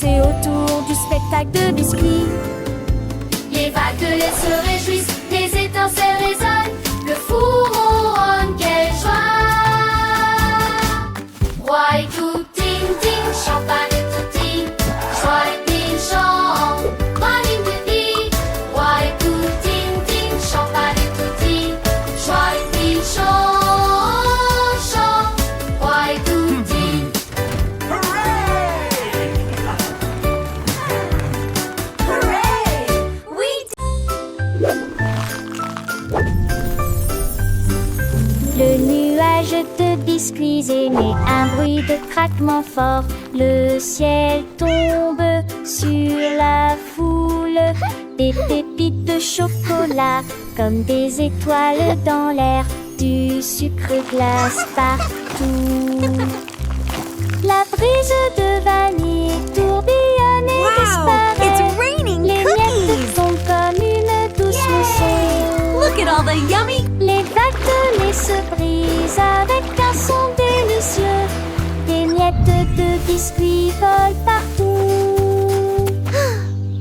danser autour du spectacle de biscuits. Les vagues de lait se réjouissent, les étincelles résonnent, le four ronronne, quelle joie! Roi et tout, ting ting, champagne et tutti, joie et ting chant, praline de vie. Roi et tout, ting ting, champagne et tutti, joie et ting chant, chant, roi et tout, ting. Le nuage de biscuits émet un bruit de craquement fort. Le ciel tombe sur la foule. Des pépites de chocolat comme des étoiles dans l'air. Du sucre glace partout. La brise de vanille tourbillonne et disparaît. It's raining Les cookies! miettes tombent comme une douce mousson. Look at all the yummy... Les vagues de lait se brisent avec un son délicieux. Des miettes de biscuits volent partout.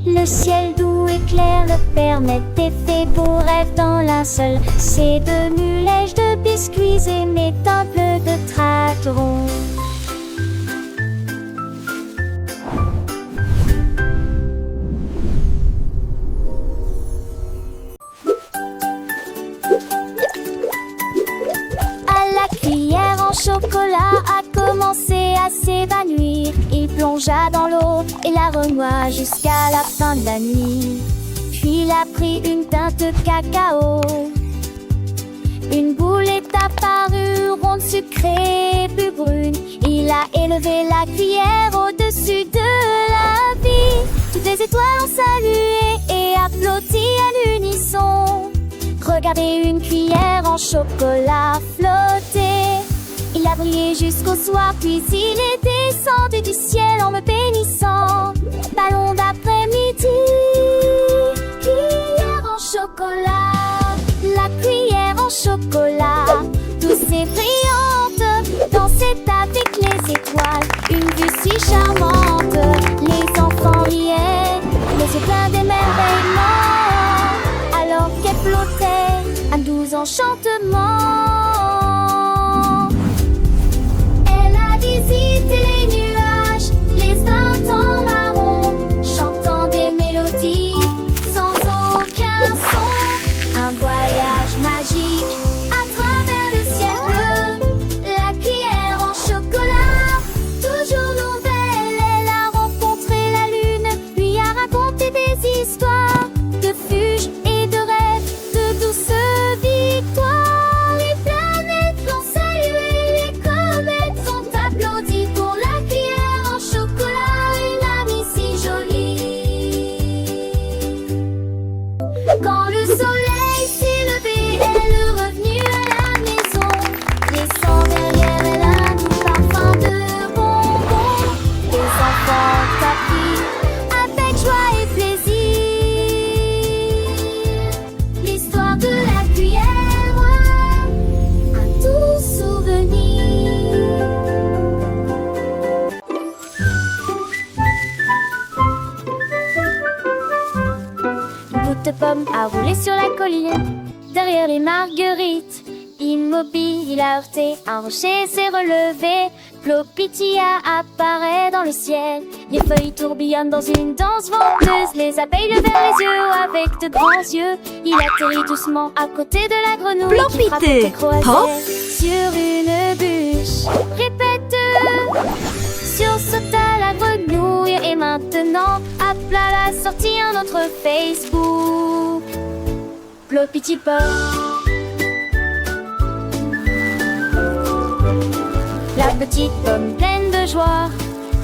Le ciel doux et clair le permet d'effets beaux rêves dans linceul. C'est de mulèges de biscuits et mes temples de tracterons. Chocolat a commencé à s'évanouir. Il plongea dans l'eau et la renoua jusqu'à la fin de la nuit. Puis il a pris une teinte de cacao. Une boule est apparue, ronde, sucrée, plus brune. Il a élevé la cuillère au-dessus de la vie. Toutes les étoiles ont salué et applaudi à l'unisson. Regardez une cuillère en chocolat flotter. Il a brillé jusqu'au soir, puis il est descendu du ciel en me bénissant. Ballon d'après-midi, cuillère en chocolat. La cuillère en chocolat, douce et brillante, dansait avec les étoiles. Une vue si charmante, les enfants riaient, les yeux pleins d'émerveillement, alors qu'elle flottait, un doux enchantement. Visiter les nuages, les instants marrons, chantant des mélodies sans aucun son. Un voyage magique à travers le ciel bleu. La cuillère en chocolat, toujours nouvelle. Elle a rencontré la lune, lui a raconté des histoires de fuges et de rêves, de douces victoires. Les planètes l'ont salué, les comètes sont applaudi pour la cuillère en chocolat, une amie si jolie. Quand le soleil s'est levé, elle est revenue à la maison, laissant derrière elle un doux parfum de bonbons. Les enfants t'appuient avec joie et plaisir. L'histoire de la cuillère, un doux souvenir. De pommes a roulé sur la colline, derrière les marguerites. Immobile, il a heurté, un rocher s'est relevé. Plopitia apparaît dans le ciel. Les feuilles tourbillonnent dans une danse venteuse. Les abeilles levèrent les yeux avec de grands yeux. Il atterrit doucement à côté de la grenouille qui frappait des croisées sur une bûche. Répète, sursauta la grenouille et maintenant à plat la sortie un autre Facebook. Plopiti pop. La petite pomme pleine de joie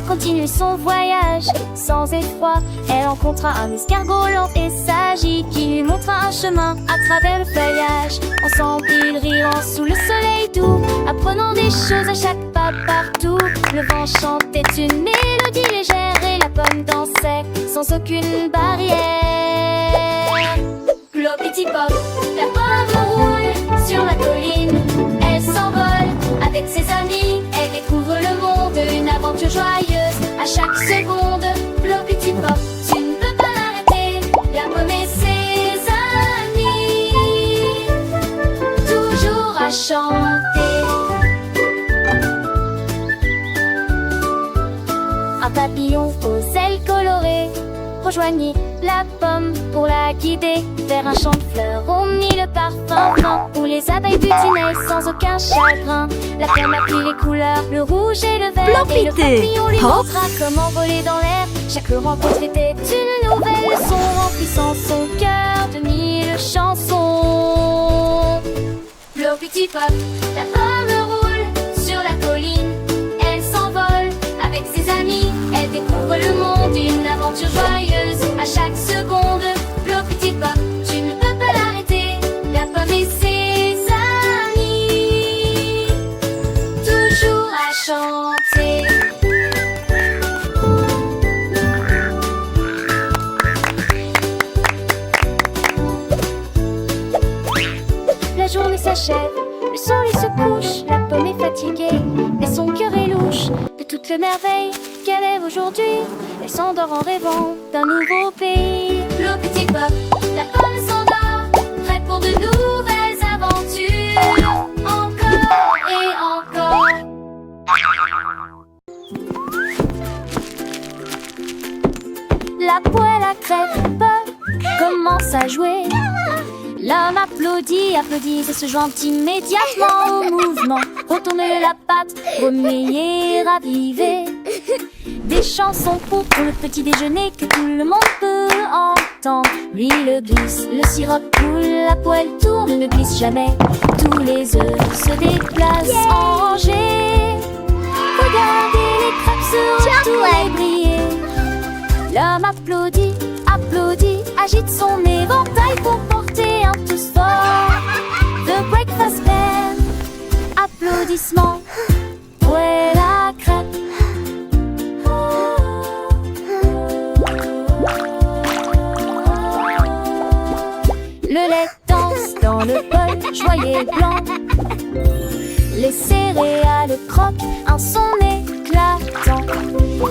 continue son voyage sans effroi. Elle rencontra un escargot lent et sage qui lui montra un chemin à travers le feuillage. Ensemble ils riront sous le soleil doux, apprenant des choses à chaque pas partout. Le vent chantait une mélodie légère et la pomme dansait sans aucune barrière. Plopiti pop, la pomme roule sur la colline. Elle s'envole avec Avec ses amis, elle découvre le monde, une aventure joyeuse à chaque seconde. Floppity Pop, tu ne peux pas l'arrêter, la pomme et ses amis, toujours à chanter. Un papillon aux ailes colorées rejoignit la pomme pour la guider vers un champ de fleurs. On mit le parfum fin où les abeilles butinaient sans aucun chagrin. La pomme a pris les couleurs, le rouge et le vert. Et le papillon lui montra comment voler dans l'air. Chaque rencontre était une nouvelle leçon, remplissant son cœur de mille chansons. Floppity Pop, la pomme roule sur la colline. Elle s'envole avec ses amis. Elle découvre le monde, une aventure joyeuse à chaque seconde. Floppity Pop, tu ne peux pas l'arrêter, la pomme et ses amis, toujours à chanter. La journée s'achève, le soleil se couche, la pomme est fatiguée, mais son cœur est louche de toutes les merveilles qu'elle est aujourd'hui. Elle s'endort en rêvant d'un nouveau pays. Floppity Pop, la pomme s'endort, prête pour de nouvelles aventures. Encore et encore. La poêle à crêpes commence à jouer. L'homme applaudit, applaudit et se joint immédiatement au mouvement. Retourner la pâte, remuer, raviver. Des chansons pour le petit déjeuner que tout le monde peut entendre. L'huile glisse, le sirop coule, la poêle tourne, ne glisse jamais. Tous les œufs se déplacent en rangée. Regardez les crêpes se retourner et briller. L'homme applaudit, applaudit, agite son éventail pour porter un toast fort. The breakfast band, applaudissements, poêle à crêpes. Le lait danse dans le bol, joyeux et blanc. Les céréales croquent, un son éclatant.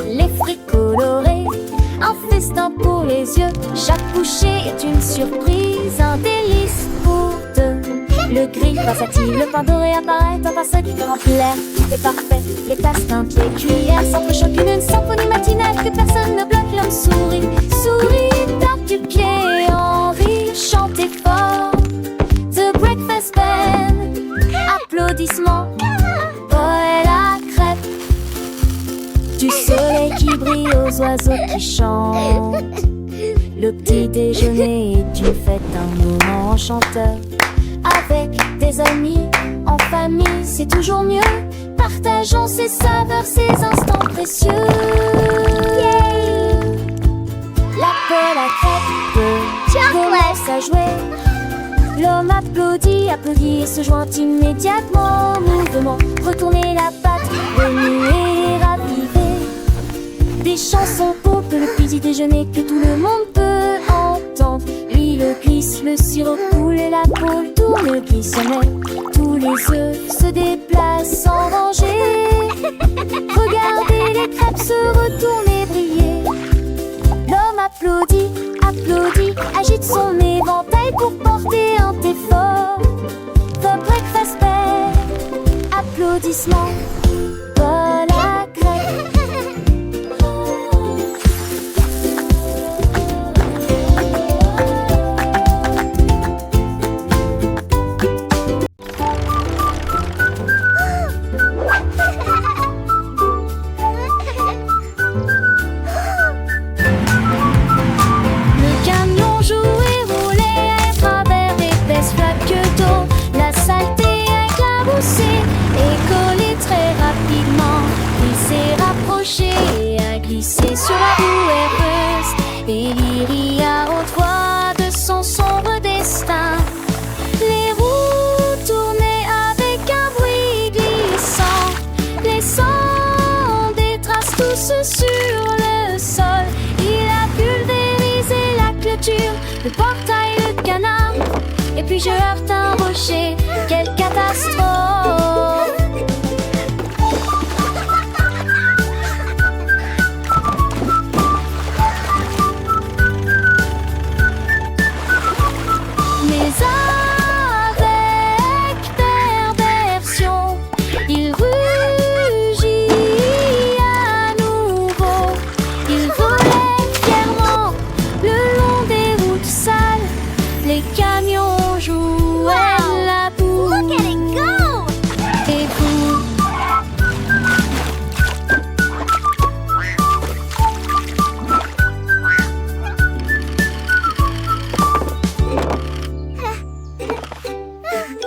Les fruits colorés, un festin pour les yeux. Chaque bouchée est une surprise, un délice pour deux. Le grill versatile, le pain doré apparaît dans un seul différent. L'air, tout est parfait, les tasses teintent, les cuillères s'entrechoquent. Une symphonie matinale que personne ne bloque. L'homme sourit, sourit, tape du pied en rire, chantez fort. The breakfast band, applaudissements, poêle à crêpes. Du soleil qui brille aux oiseaux qui chantent. Le petit déjeuner est une fête, un moment enchanteur. Avec des amis, en famille, c'est toujours mieux. Partageons ces saveurs, ces instants précieux. La poêle à crêpes commence à jouer. L'homme applaudit, applaudit et se joint immédiatement au mouvement. Retourner la pâte, remuer, raviver. Des chansons pour le petit déjeuner que tout le monde peut entendre. L'huile glisse, le sirop coule et la poêle tourne, glisse jamais. Tous les œufs se déplacent en rangée. Regardez les crêpes se retourner et briller. L'homme applaudit, applaudit, agite son éventail pour porter un thé fort. The breakfast bell, applaudissements, poêle à crêpes. Glissé sur la roue heureuse, et Lyria haute voix de son sombre destin. Les roues tournaient avec un bruit glissant, laissant des traces tous sur le sol. Il a pulvérisé la clôture, le portail, le canard, et puis je heurte un rocher.